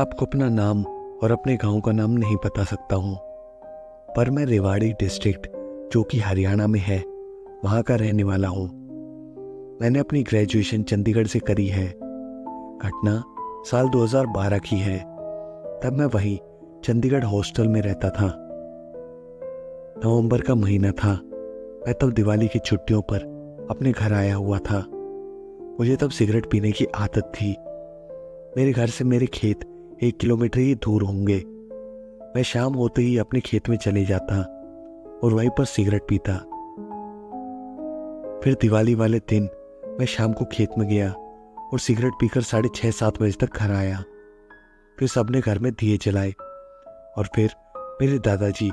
आपको अपना नाम और अपने गांव का नाम नहीं बता सकता हूँ, पर मैं रेवाड़ी डिस्ट्रिक्ट जो कि हरियाणा में है वहाँ का रहने वाला हूँ। मैंने अपनी ग्रेजुएशन चंडीगढ़ से करी है। घटना साल 2012 की है। तब मैं वहीं चंडीगढ़ हॉस्टल में रहता था। नवंबर का महीना था। मैं तब दिवाली की छुट्टियों पर अपने घर आया हुआ था। मुझे तब सिगरेट पीने की आदत थी। मेरे घर से मेरे खेत 1 किलोमीटर ही दूर होंगे। मैं शाम होते ही अपने खेत में चले जाता और वहीं पर सिगरेट पीता। फिर दिवाली वाले दिन मैं शाम को खेत में गया और सिगरेट पीकर 6:30-7 बजे तक घर आया। फिर सबने घर में दिए जलाए और फिर मेरे दादाजी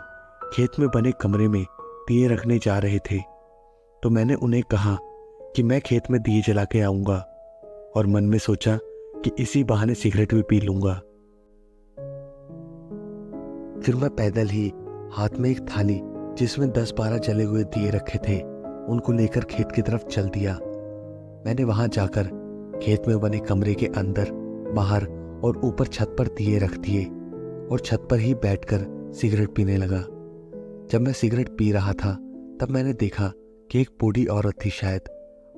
खेत में बने कमरे में दिए रखने जा रहे थे। तो मैंने उन्हें कहा कि मैं खेत में दिए जला के आऊँगा, और मन में सोचा कि इसी बहाने सिगरेट भी पी लूँगा। फिर मैं पैदल ही हाथ में एक थाली जिसमें 10-12 जले हुए दिए रखे थे उनको लेकर खेत की तरफ चल दिया। मैंने वहां जाकर खेत में बने कमरे के अंदर, बाहर और ऊपर छत पर दिए रख दिए और छत पर ही बैठकर सिगरेट पीने लगा। जब मैं सिगरेट पी रहा था तब मैंने देखा कि एक बूढ़ी औरत थी, शायद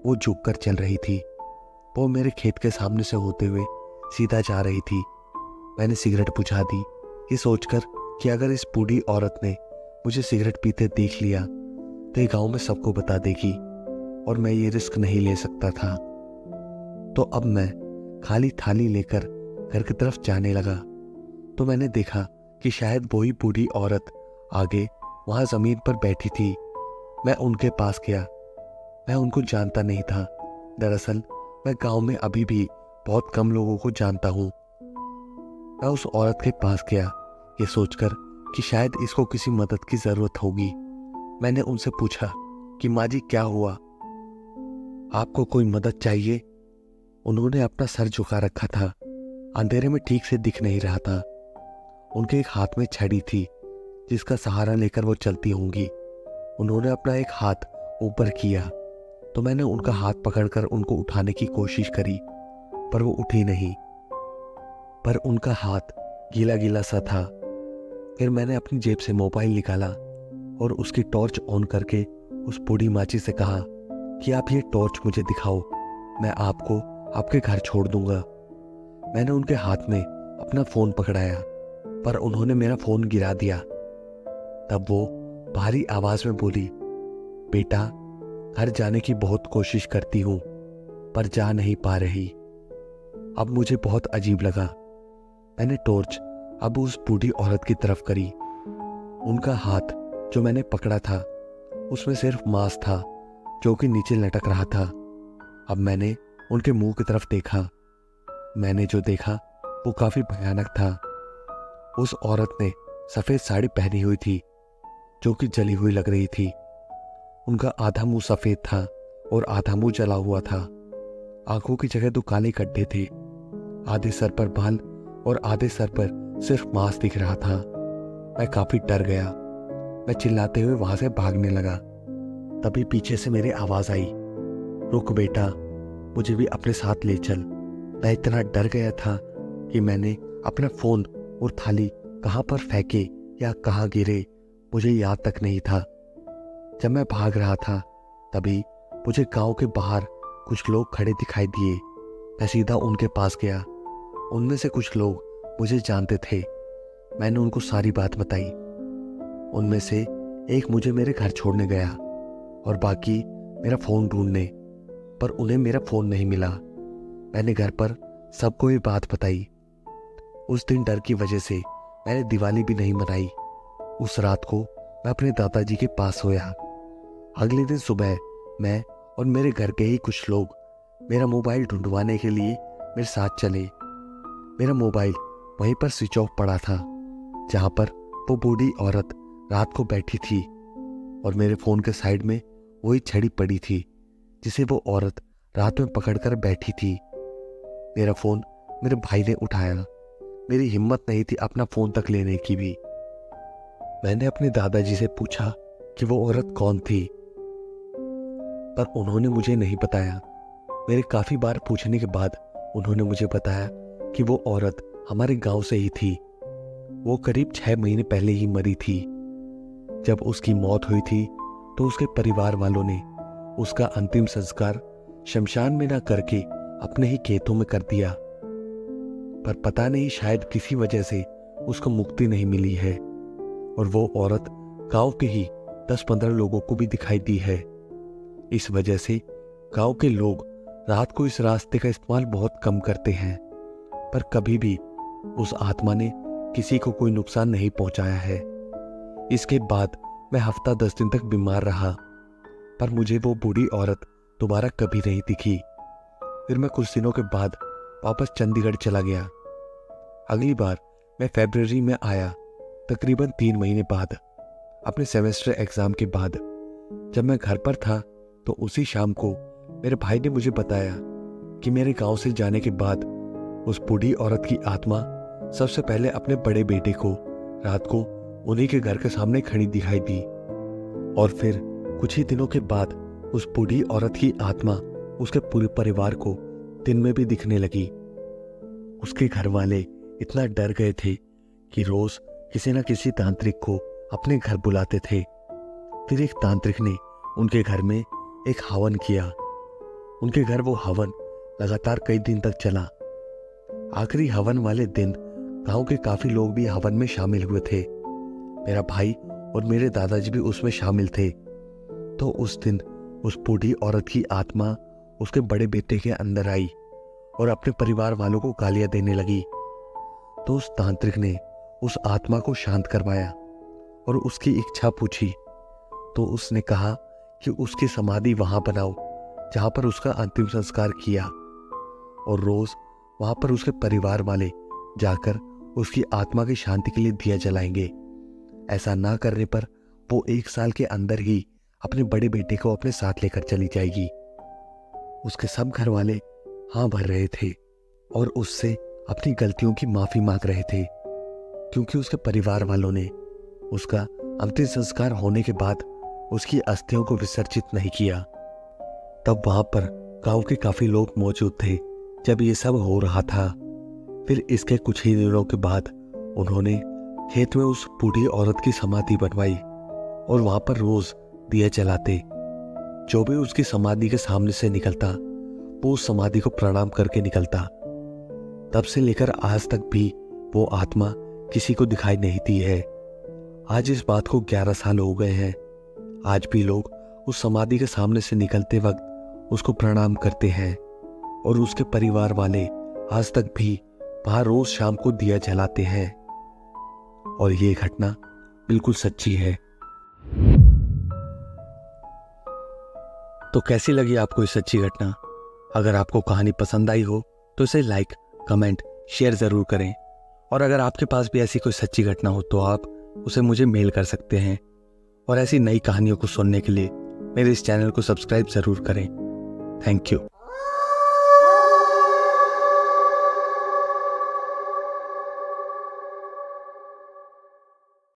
वो झुककर चल रही थी। वो मेरे खेत के सामने से होते हुए सीधा जा रही थी। मैंने सिगरेट बुझा दी, ये सोचकर कि अगर इस बूढ़ी औरत ने मुझे सिगरेट पीते देख लिया तो ये गांव में सबको बता देगी और मैं ये रिस्क नहीं ले सकता था। तो अब मैं खाली थाली लेकर घर की तरफ जाने लगा तो मैंने देखा कि शायद वही बूढ़ी औरत आगे वहां जमीन पर बैठी थी। मैं उनके पास गया। मैं उनको जानता नहीं था। दरअसल मैं गांव में अभी भी बहुत कम लोगों को जानता हूँ। मैं उस औरत के पास गया ये सोचकर कि शायद इसको किसी मदद की जरूरत होगी। मैंने उनसे पूछा कि माँ जी, क्या हुआ, आपको कोई मदद चाहिए? उन्होंने अपना सर झुका रखा था। अंधेरे में ठीक से दिख नहीं रहा था। उनके एक हाथ में छड़ी थी जिसका सहारा लेकर वो चलती होंगी। उन्होंने अपना एक हाथ ऊपर किया तो मैंने उनका हाथ पकड़कर उनको उठाने की कोशिश करी, पर वो उठी नहीं। पर उनका हाथ गीला गीला सा था। फिर मैंने अपनी जेब से मोबाइल निकाला और उसकी टॉर्च ऑन करके उस बूढ़ी माची से कहा कि आप ये टॉर्च मुझे दिखाओ, मैं आपको आपके घर छोड़ दूंगा। मैंने उनके हाथ में अपना फोन पकड़ाया पर उन्होंने मेरा फोन गिरा दिया। तब वो भारी आवाज में बोली, बेटा, घर जाने की बहुत कोशिश करती हूं पर जा नहीं पा रही। अब मुझे बहुत अजीब लगा। मैंने टॉर्च अब उस बूढ़ी औरत की तरफ करी। उनका हाथ जो मैंने पकड़ा था उसमें सिर्फ मांस था जो कि नीचे लटक रहा था। अब मैंने उनके मुंह की तरफ देखा। मैंने जो देखा वो काफी भयानक था। उस औरत ने सफेद साड़ी पहनी हुई थी जो कि जली हुई लग रही थी। उनका आधा मुंह सफेद था और आधा मुंह जला हुआ था। आंखों की जगह 2 काले गड्ढे थे। आधे सर पर बाल और आधे सर पर सिर्फ मांस दिख रहा था। मैं काफी डर गया। मैं चिल्लाते हुए वहां से भागने लगा। तभी पीछे से मेरी आवाज आई, रुक बेटा, मुझे भी अपने साथ ले चल। मैं इतना डर गया था कि मैंने अपना फोन और थाली कहां पर फेंके या कहां गिरे मुझे याद तक नहीं था। जब मैं भाग रहा था तभी मुझे गांव के बाहर कुछ लोग खड़े दिखाई दिए। मैं सीधा उनके पास गया। उनमें से कुछ लोग मुझे जानते थे। मैंने उनको सारी बात बताई। उनमें से एक मुझे मेरे घर छोड़ने गया और बाकी मेरा फोन ढूंढने, पर उन्हें मेरा फोन नहीं मिला। मैंने घर पर सबको ये बात बताई। उस दिन डर की वजह से मैंने दिवाली भी नहीं मनाई। उस रात को मैं अपने दादाजी के पास सोया। अगले दिन सुबह मैं और मेरे घर के ही कुछ लोग मेरा मोबाइल ढूंढवाने के लिए मेरे साथ चले। मेरा मोबाइल वहीं पर स्विच ऑफ पड़ा था जहां पर वो बूढ़ी औरत रात को बैठी थी, और मेरे फोन के साइड में वही छड़ी पड़ी थी जिसे वो औरत रात में पकड़कर बैठी थी। मेरा फोन मेरे भाई ने उठाया। मेरी हिम्मत नहीं थी अपना फोन तक लेने की भी। मैंने अपने दादाजी से पूछा कि वो औरत कौन थी, पर उन्होंने मुझे नहीं बताया। मेरे काफी बार पूछने के बाद उन्होंने मुझे बताया कि वो औरत हमारे गांव से ही थी। वो करीब 6 महीने पहले ही मरी थी। जब उसकी मौत हुई थी तो उसके परिवार वालों ने उसका अंतिम संस्कार शमशान में ना करके अपने ही खेतों में कर दिया। पर पता नहीं, शायद किसी वजह से उसको मुक्ति नहीं मिली है और वो औरत गांव के ही 10-15 लोगों को भी दिखाई दी है। इस वजह से गांव के लोग रात को इस रास्ते का इस्तेमाल बहुत कम करते हैं, पर कभी भी उस आत्मा ने किसी को कोई नुकसान नहीं पहुंचाया है। इसके बाद मैं हफ्ता 10 दिन तक बीमार रहा, पर मुझे वो बूढ़ी औरत दोबारा कभी नहीं दिखी। फिर मैं कुछ दिनों के बाद वापस चंडीगढ़ चला गया। अगली बार मैं फरवरी में आया, तकरीबन 3 महीने बाद, अपने सेमेस्टर एग्जाम के बाद। जब मैं घर पर था तो उसी शाम को मेरे भाई ने मुझे बताया कि मेरे गांव से जाने के बाद उस बूढ़ी औरत की आत्मा सबसे पहले अपने बड़े बेटे को रात को उन्हीं के घर के सामने खड़ी दिखाई दी, और फिर कुछ ही दिनों के बाद उस बूढ़ी औरत की आत्मा उसके पूरे परिवार को दिन में भी दिखने लगी। उसके घर वाले इतना डर गए थे कि रोज किसी न किसी तांत्रिक को अपने घर बुलाते थे। फिर एक तांत्रिक ने उनके घर में एक हवन किया। उनके घर वो हवन लगातार कई दिन तक चला। आखिरी हवन वाले दिन गांव के काफी लोग भी हवन में शामिल हुए थे। मेरा भाई और मेरे दादाजी भी उसमें शामिल थे। तो उस दिन उस बूढ़ी औरत की आत्मा उसके बड़े बेटे के अंदर आई और अपने परिवार वालों को गालियां देने लगी। तो उस तांत्रिक ने उस आत्मा को शांत करवाया और उसकी इच्छा पूछी। तो उसने कहा कि उसकी समाधि वहां बनाओ जहां पर उसका अंतिम संस्कार किया, और रोज वहां पर उसके परिवार वाले जाकर उसकी आत्मा की शांति के लिए दिया जलाएंगे। ऐसा ना करने पर वो 1 साल के अंदर ही अपने बड़े बेटे को अपने साथ लेकर चली जाएगी। उसके सब घर वाले हाँ भर रहे थे और उससे अपनी गलतियों की माफी मांग रहे थे, क्योंकि उसके परिवार वालों ने उसका अंतिम संस्कार होने के बाद उसकी अस्थियों को विसर्जित नहीं किया। तब वहां पर गांव के काफी लोग मौजूद थे जब ये सब हो रहा था। फिर इसके कुछ ही दिनों के बाद उन्होंने खेत में उस बूढ़ी औरत की समाधि बनवाई और वहां पर रोज दिए जलाते। जो भी उसकी समाधि के सामने से निकलता वो उस समाधि को प्रणाम करके निकलता। तब से लेकर आज तक भी वो आत्मा किसी को दिखाई नहीं दी है। आज इस बात को 11 साल हो गए हैं। आज भी लोग उस समाधि के सामने से निकलते वक्त उसको प्रणाम करते हैं और उसके परिवार वाले आज तक भी वहां रोज शाम को दिया जलाते हैं। और ये घटना बिल्कुल सच्ची है। तो कैसी लगी आपको ये सच्ची घटना? अगर आपको कहानी पसंद आई हो तो इसे लाइक, कमेंट, शेयर जरूर करें। और अगर आपके पास भी ऐसी कोई सच्ची घटना हो तो आप उसे मुझे मेल कर सकते हैं। और ऐसी नई कहानियों को सुनने के लिए मेरे इस चैनल को सब्सक्राइब जरूर करें। Thank you.